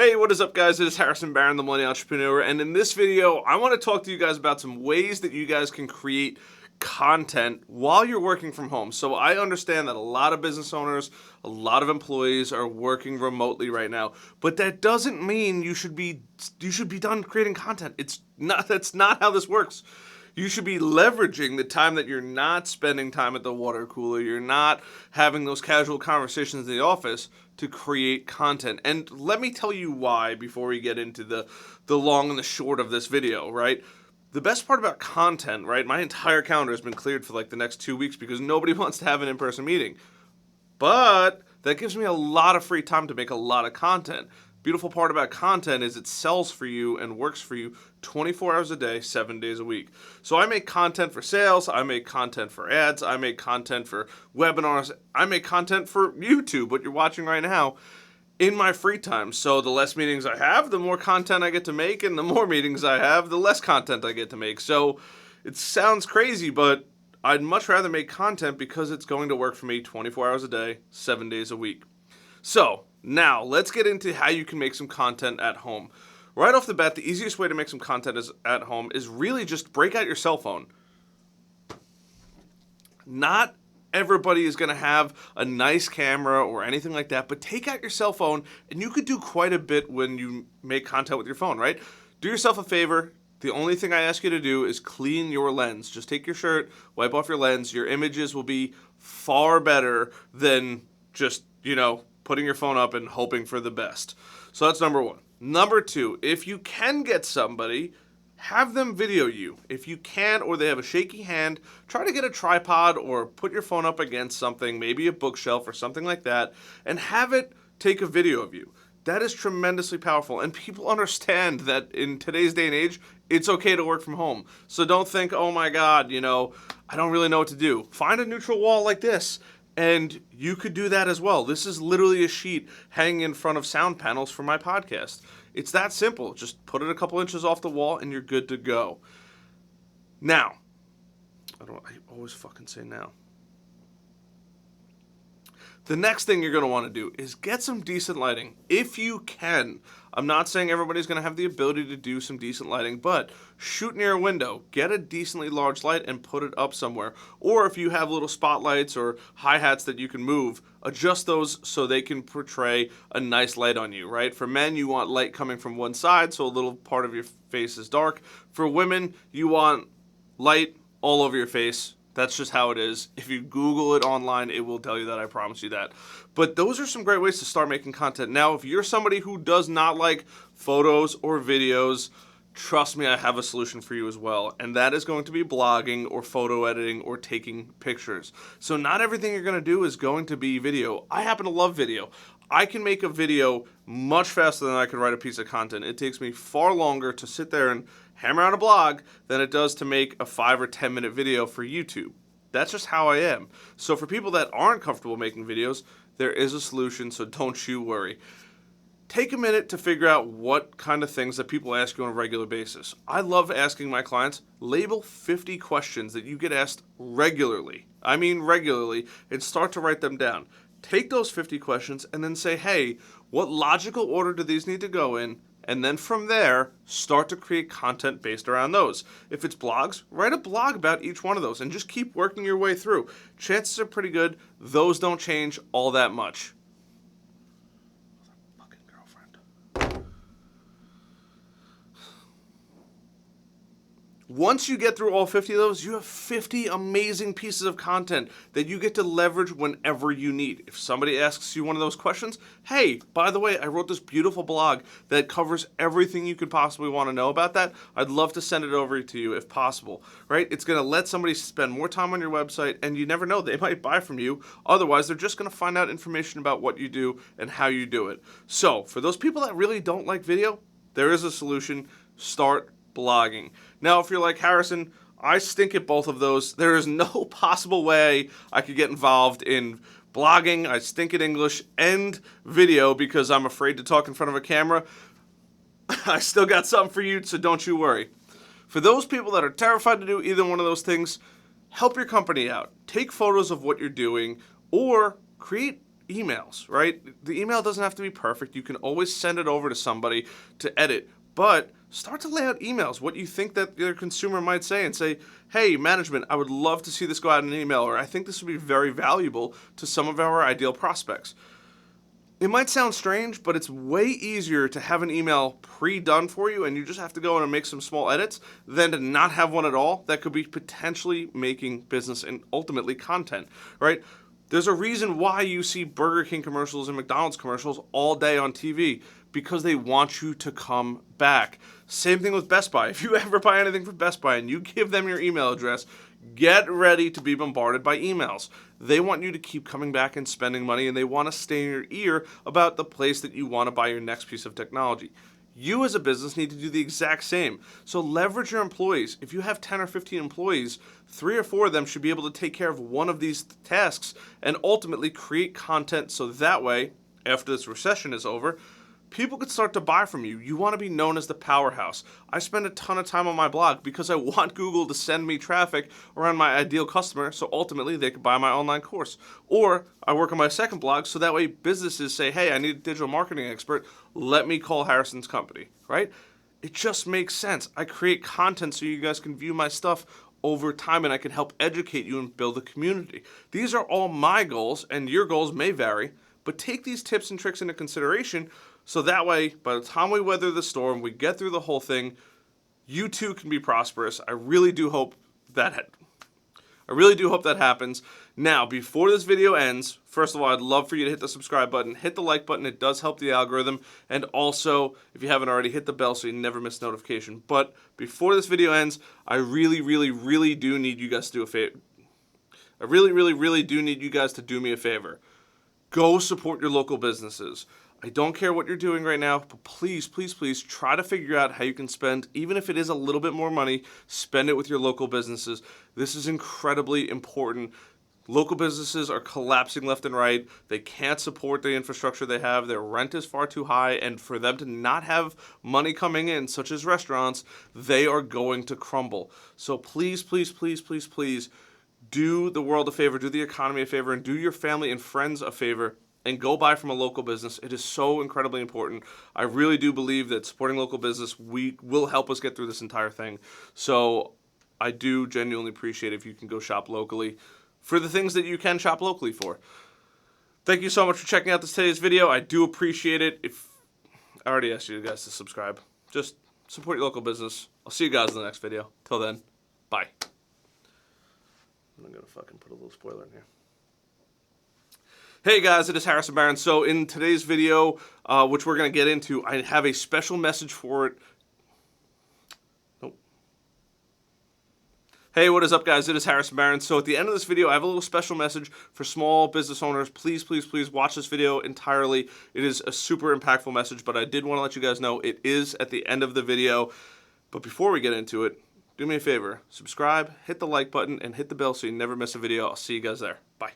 Hey, what is up, guys? It is Harrison Barron, the Millennial Entrepreneur, and in this video, I want to talk to you guys about some ways that you guys can create content while you're working from home. So I understand that a lot of business owners, a lot of employees are working remotely right now, but that doesn't mean you should be done creating content. That's not how this works. You should be leveraging the time that you're not spending time at the water cooler, you're not having those casual conversations in the office to create content. And let me tell you why before we get into the long and the short of this video, right? The best part about content, right? My entire calendar has been cleared for like the next 2 weeks because nobody wants to have an in-person meeting. But that gives me a lot of free time to make a lot of content. Beautiful part about content is it sells for you and works for you 24 hours a day, 7 days a week. So I make content for sales, I make content for ads, I make content for webinars, I make content for YouTube, what you're watching right now, in my free time. So the less meetings I have, the more content I get to make, and the more meetings I have, the less content I get to make. So it sounds crazy, but I'd much rather make content because it's going to work for me 24 hours a day, 7 days a week. So now let's get into how you can make some content at home. Right off the bat, the easiest way to make some content at home is really just break out your cell phone. Not everybody is going to have a nice camera or anything like that, but take out your cell phone and you could do quite a bit when you make content with your phone, right? Do yourself a favor. The only thing I ask you to do is clean your lens. Just take your shirt, wipe off your lens. Your images will be far better than just, putting your phone up and hoping for the best. So that's number one. Number two, if you can get somebody, have them video you. If you can, or they have a shaky hand, try to get a tripod or put your phone up against something, maybe a bookshelf or something like that, and have it take a video of you. That is tremendously powerful, and people understand that in today's day and age, it's okay to work from home. So don't think, oh my God, I don't really know what to do. Find a neutral wall like this, and you could do that as well. This is literally a sheet hanging in front of sound panels for my podcast. It's that simple. Just put it a couple inches off the wall and you're good to go. Now, I always fucking say now. The next thing you're going to want to do is get some decent lighting, if you can. I'm not saying everybody's going to have the ability to do some decent lighting, but shoot near a window, get a decently large light and put it up somewhere. Or if you have little spotlights or hi-hats that you can move, adjust those so they can portray a nice light on you, right? For men, you want light coming from one side so a little part of your face is dark. For women, you want light all over your face. That's just how it is. If you Google it online, it will tell you that, I promise you that. But those are some great ways to start making content. Now, if you're somebody who does not like photos or videos, trust me, I have a solution for you as well. And that is going to be blogging or photo editing or taking pictures. So not everything you're going to do is going to be video. I happen to love video. I can make a video much faster than I can write a piece of content. It takes me far longer to sit there and hammer out a blog than it does to make a 5 or 10 minute video for YouTube. That's just how I am. So for people that aren't comfortable making videos, there is a solution, so don't you worry. Take a minute to figure out what kind of things that people ask you on a regular basis. I love asking my clients, label 50 questions that you get asked regularly. I mean regularly, and start to write them down. Take those 50 questions and then say, hey, what logical order do these need to go in? And then from there, start to create content based around those. If it's blogs, write a blog about each one of those and just keep working your way through. Chances are pretty good those don't change all that much. Fucking girlfriend. Once you get through all 50 of those, you have 50 amazing pieces of content that you get to leverage whenever you need. If somebody asks you one of those questions, hey, by the way, I wrote this beautiful blog that covers everything you could possibly want to know about that. I'd love to send it over to you if possible, right? It's going to let somebody spend more time on your website, and you never know, they might buy from you. Otherwise, they're just going to find out information about what you do and how you do it. So for those people that really don't like video, there is a solution. Start blogging. Now, if you're like, Harrison, I stink at both of those. There is no possible way I could get involved in blogging. I stink at English and video because I'm afraid to talk in front of a camera. I still got something for you, so don't you worry. For those people that are terrified to do either one of those things, help your company out. Take photos of what you're doing or create emails, right? The email doesn't have to be perfect. You can always send it over to somebody to edit, but start to lay out emails, what you think that your consumer might say, and say, hey, management, I would love to see this go out in an email, or I think this would be very valuable to some of our ideal prospects. It might sound strange, but it's way easier to have an email pre-done for you and you just have to go in and make some small edits than to not have one at all that could be potentially making business and ultimately content, right? There's a reason why you see Burger King commercials and McDonald's commercials all day on TV, because they want you to come back. Same thing with Best Buy. If you ever buy anything from Best Buy and you give them your email address, get ready to be bombarded by emails. They want you to keep coming back and spending money, and they want to stay in your ear about the place that you want to buy your next piece of technology. You as a business need to do the exact same. So leverage your employees. If you have 10 or 15 employees, 3 or 4 of them should be able to take care of one of these tasks and ultimately create content so that way, after this recession is over, people could start to buy from you. You want to be known as the powerhouse. I spend a ton of time on my blog because I want Google to send me traffic around my ideal customer so ultimately they could buy my online course. Or I work on my second blog so that way businesses say, hey, I need a digital marketing expert. Let me call Harrison's company, right? It just makes sense. I create content so you guys can view my stuff over time and I can help educate you and build a community. These are all my goals, and your goals may vary, but take these tips and tricks into consideration so that way, by the time we weather the storm, we get through the whole thing, you too can be prosperous. I really do hope that happens. Now, before this video ends, first of all, I'd love for you to hit the subscribe button, hit the like button. It does help the algorithm. And also, if you haven't already, hit the bell so you never miss notification. But before this video ends, I really, really, really do need you guys to do a favor. I really, really, really do need you guys to do me a favor. Go support your local businesses. I don't care what you're doing right now, but please, please, please try to figure out how you can spend, even if it is a little bit more money, spend it with your local businesses. This is incredibly important. Local businesses are collapsing left and right. They can't support the infrastructure they have. Their rent is far too high, and for them to not have money coming in, such as restaurants, they are going to crumble. So please, please, please, please, please do the world a favor, do the economy a favor, and do your family and friends a favor, and go buy from a local business. It is so incredibly important. I really do believe that supporting local business will help us get through this entire thing. So I do genuinely appreciate if you can go shop locally for the things that you can shop locally for. Thank you so much for checking out today's video. I do appreciate it. If I already asked you guys to subscribe, just support your local business. I'll see you guys in the next video. Till then, bye. I'm going to fucking put a little spoiler in here. Hey guys, it is Harrison Barron. So in today's video, which we're going to get into, I have a special message for it. Nope. Hey, what is up guys? It is Harrison Barron. So at the end of this video, I have a little special message for small business owners. Please, please, please watch this video entirely. It is a super impactful message, but I did want to let you guys know it is at the end of the video. But before we get into it, do me a favor, subscribe, hit the like button, and hit the bell so you never miss a video. I'll see you guys there. Bye.